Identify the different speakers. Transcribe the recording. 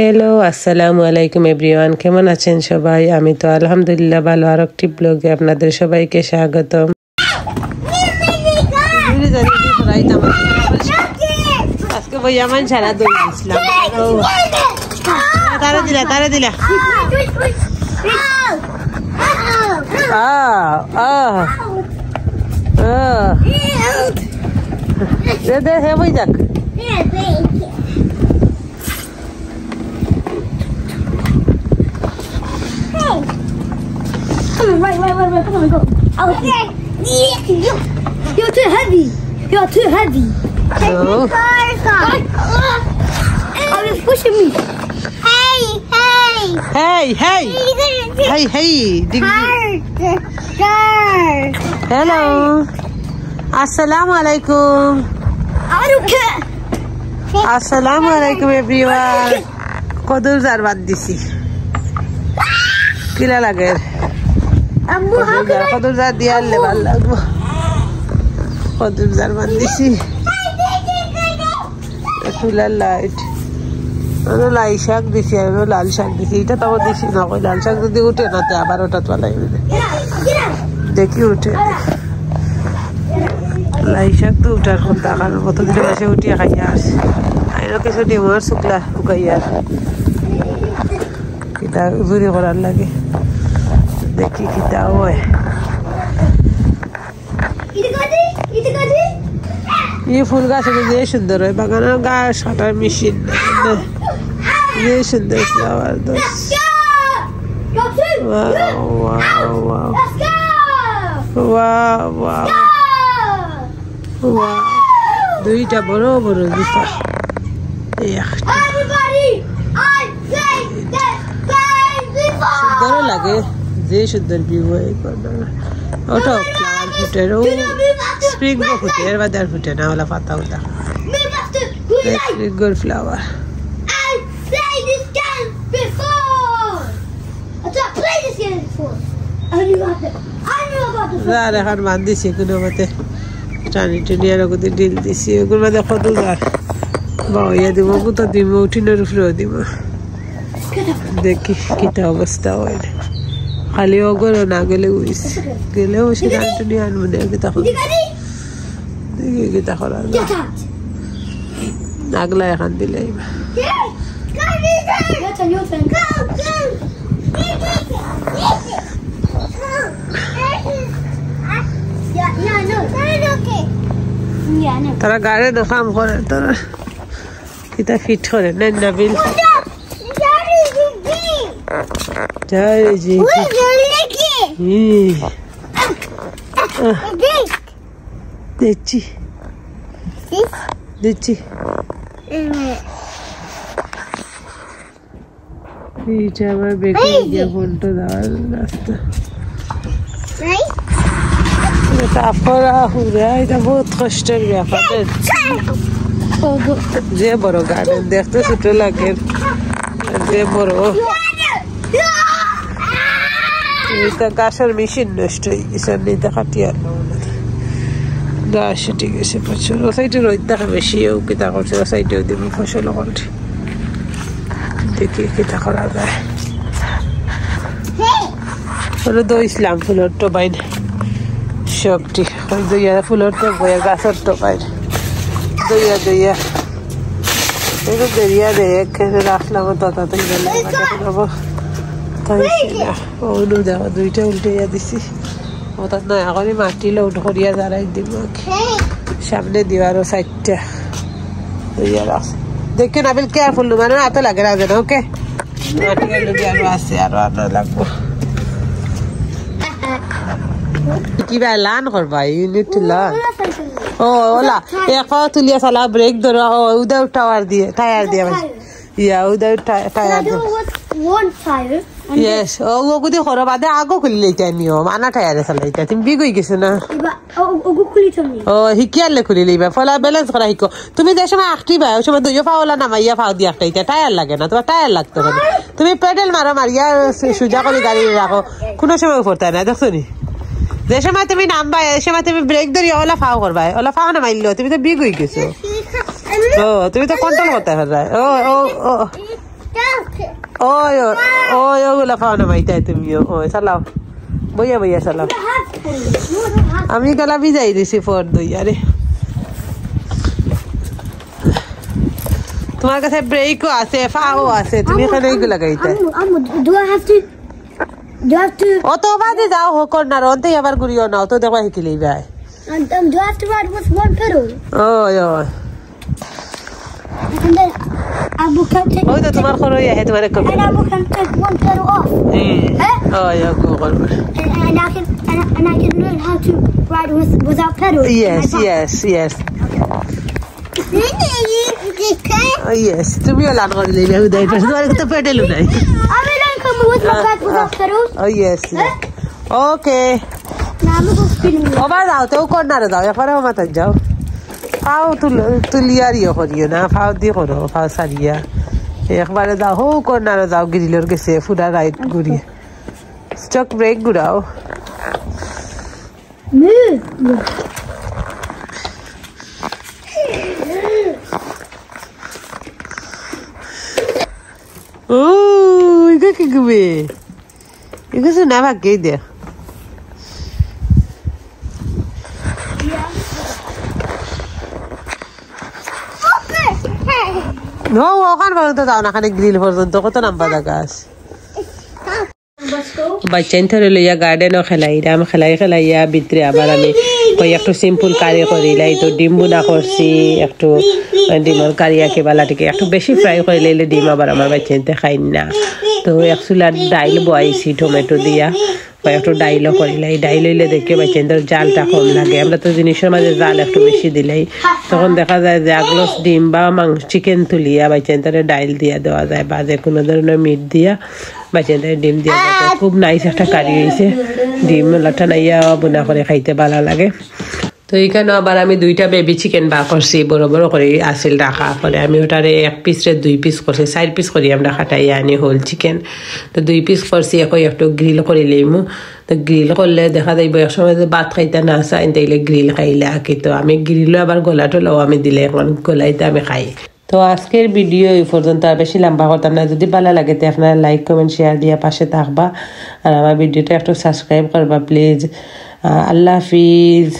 Speaker 1: Hello আসসালামু আলাইকুম everyone, কেমন আছেন সবাই? আমি তো আলহামদুলিল্লাহ ভালো। আর একটি ব্লগে আপনাদের সবাইকে স্বাগতম। আজকে বইয়ামান সারা দই দিছিলাম। তারা দিলা হে বই যাক।
Speaker 2: Right, come on, go. Okay. You're too heavy. You're too heavy.
Speaker 1: Oh.
Speaker 2: Oh, it's pushing me. Hey.
Speaker 1: Hello. Assalamu alaikum.
Speaker 2: I don't care.
Speaker 1: Assalamu alaikum everyone. Kodur zarbat disi. Kila lage? Kodur zar diyal le bal lagbo. Kodur zarbat disi. Kila light. Ano lai shak disi, ano lal shak disi. Ita tawo disi na koi lal shak disi ute na te abar otat wala yun. Dekhi ute. Lai shak tu utar khunta kan. Koto dire base utia kayas. Aino keso di mar sukla ukayar. Kita zuri koran lagi. Dekhi kita hoy.
Speaker 2: Ito gadi?
Speaker 1: ये फूल गाछ ये सुंदर है बागान गाछ छाटार machine ये सुंदर flower दस वाव দুইটা বড় বড় জুতা সুন্দর লাগে যে সুন্দর ভিউ হয় ওটা ফ্লাওয়ার ফুটের ও স্প্রিং ফুটে এর বাদে আর ফুটে না ওলা পাতা ওটা স্প্রিং ফ্লাওয়ার এখন বান দিছি কোনো মতে টানি টুনি আর ওগুলো ডিল দিছি ওগুলোর মধ্যে কত বাইয়া দিব তো দিব উঠিনের উপরেও দিব দেখি কিটা অবস্থা হয় খালি ওগুলো না গেলে গেলেও সে টানি টুনি আনবো না তখন দেখি কিটা করার আগলা এখন দিলে তারা গাড়ি কাম করে তারা কিতা ফিট করে না নাবিল দেখছি এইটা আমার বেঁকে গিয়ে ফোনটা দেওয়ার রাস্তা এটা বহুত কষ্টের ব্যাপার যে বড় গার্ডেন দেখতে ছোট লাগে যে বড় এইটা গাছের মেশিন নষ্ট হয়ে গেছে নিতে খাটিয়ার গাছ ঠিক আছে প্রচুর ও সাইডে রোদ দেখা বেশি ও কিতা করছে ও সাইডেও দিব ফসল করছে দেখি কিতা করা যায় হলো তো ইসলাম ফুলের তো বাইরে সবটি দইয়া ফুলের তো বইয়া গাছের তো বাইরে দইয়া দরিয়া দেখ রাখলাম তাড়াতাড়ি দেবো ওনু দেখো দুইটা উল্টাইয়া দিছি ওটার নয় এখনই মাটিলে উঠ করিয়া দাঁড়াই দিব সামনে দিবারও সাইডটা দইয়া রাখছে দেখে নাবিল কেয়ারফুল মানে এত লাগে না যেন ওকে মাটি আরো আছে আরো আনা লাগবো কিবা লান করবা ইউনিট টু লার্ন ও ওলা এক তুলিয়া চালা ব্রেক ধরো উদাউট টায়ার দিয়ে ইয়া উদাউট টায়ার দিয়ে Yes, ogo kudi khoro bade ago khulile taniyo mana tayare salaita tim bigoi gesu na
Speaker 2: ogo khulitoni
Speaker 1: hikialle khulile ba fola balance kora hiko tumi je সময় active আছো সময় দুইও ফাওলা না মাইয়া ফাও দি একটাইটা টায়ার লাগে না তোমার টায়ার লাগতো না তুমি পেডাল মারো মারিয়া সুজা করে গাড়ি রাখো কোনো সময় করতে না দেখছনি যে সময় তুমি নামবা এই সময় তুমি ব্রেক ধরি ওলা ফাও করবা ওলা ফাও না মাইলো তুমি তো বিগই গেছো ও তুমি তো কন্ট্রোল করতে পারবা ও ও ও ওই ওই ওগুলা খাও না মাইটাই তুমিও ওই চালাও বইয়া বইয়া চালাও আমি গলা ভিজাই দিছি ফোর দই আরে তোমার কাছে ব্রেকও আছে ফাও আছে তুমি এখানে এইগুলা গাইতে
Speaker 2: Do I have to
Speaker 1: অত বাদে যাও কর্নার অন্তে আবার ঘুরিও নাও তো দেখবা শিখিলেই ভাই
Speaker 2: do I have to ride with one pedal?
Speaker 1: ওই ওই
Speaker 2: And then Abu can take
Speaker 1: ওই তো তোমার খরই আছে তোমার
Speaker 2: and Abu can take one pedal off.
Speaker 1: ওই গো করবে
Speaker 2: And I can learn how to ride without pedals.
Speaker 1: yes yes তুমিও লান করে লইবে উদয় পাশে তোমার তো পেটেলু নাই
Speaker 2: I mean, I come with my bike without pedals.
Speaker 1: yes okay
Speaker 2: Now I'm going to spin it.
Speaker 1: ওবার যাও তো কর্নারে যাও এপারে মাথা যাও ফাও তুলিয়ারিও করিও না ফাও দিয়ে করো ফাও সারিয়া একবারে যাও হো কর্নারে যাও গ্রিলের গেছে ফুরা রাইট ঘুরি স্টক ব্রেক ঘুরাও
Speaker 2: Move.
Speaker 1: 이거 그거왜 이것은 나밖에 돼 নো ওখান পর্যন্ত যাও না খানে গ্রিল পর্যন্ত কত নাম্বার জায়গা আছে বাচ্চা ধরে লইয়া গার্ডেনও খেলাইলাম খেলাইয়া ভিতরে আবার আমি ওই একটু সিম্পল কারি করিলাই তো ডিম বুনা করছি একটু ডিমের কারি আঁকে বালাটিকে একটু বেশি ফ্রাই করে লইলে ডিম আবার আমার বাচ্চাতে খাই না তো এক চুলার ডাইল বয়াইছি টমেটো দিয়া একটু ডাইলও করিলাই ডাইল হইলে দেখে বাচ্চাদের জালটা কম লাগে আমরা তো জিনিসের মাঝে জাল একটু বেশি দিলাই তখন দেখা যায় যে আগলস ডিম বা মাংস চিকেন তুলিয়া বাচ্চাদের ডাইল দিয়া দেওয়া যায় বা যে কোনো ধরনের মিট দিয়া বাচ্চাদের ডিম দিয়া খুব নাইস একটা কারি হয়েছে ডিম লাটানাইয়া বোনা করে খাইতে ভালো লাগে তো এইখানে আবার আমি দুইটা বেবি চিকেন বা করছি বড় বড় করে আসিল রাখা পরে আমি ওটারে এক পিসরে 2 পিস করছি 4 পিস করি আমরা খাটাইয়া আনি হোল চিকেন তো 2 পিস করছি একটু গ্রিল করে লইমু তো গ্রিল করলে দেখা যাইব এক সময় যে ভাত খাইতে না চাই তাইলে গ্রিল খাইলে আঁকি তো আমি গ্রিলও আবার গলাটোলাও আমি দিলে এখন গলাইতে আমি খাই তো আজকের ভিডিও এই পর্যন্ত আর বেশি লম্বা করতাম না যদি ভালো লাগে তো আপনারা লাইক কমেন্ট শেয়ার দিয়া পাশে থাকবা আর আমার ভিডিওটা একটু সাবস্ক্রাইব করবা প্লিজ আল্লাহ হাফিজ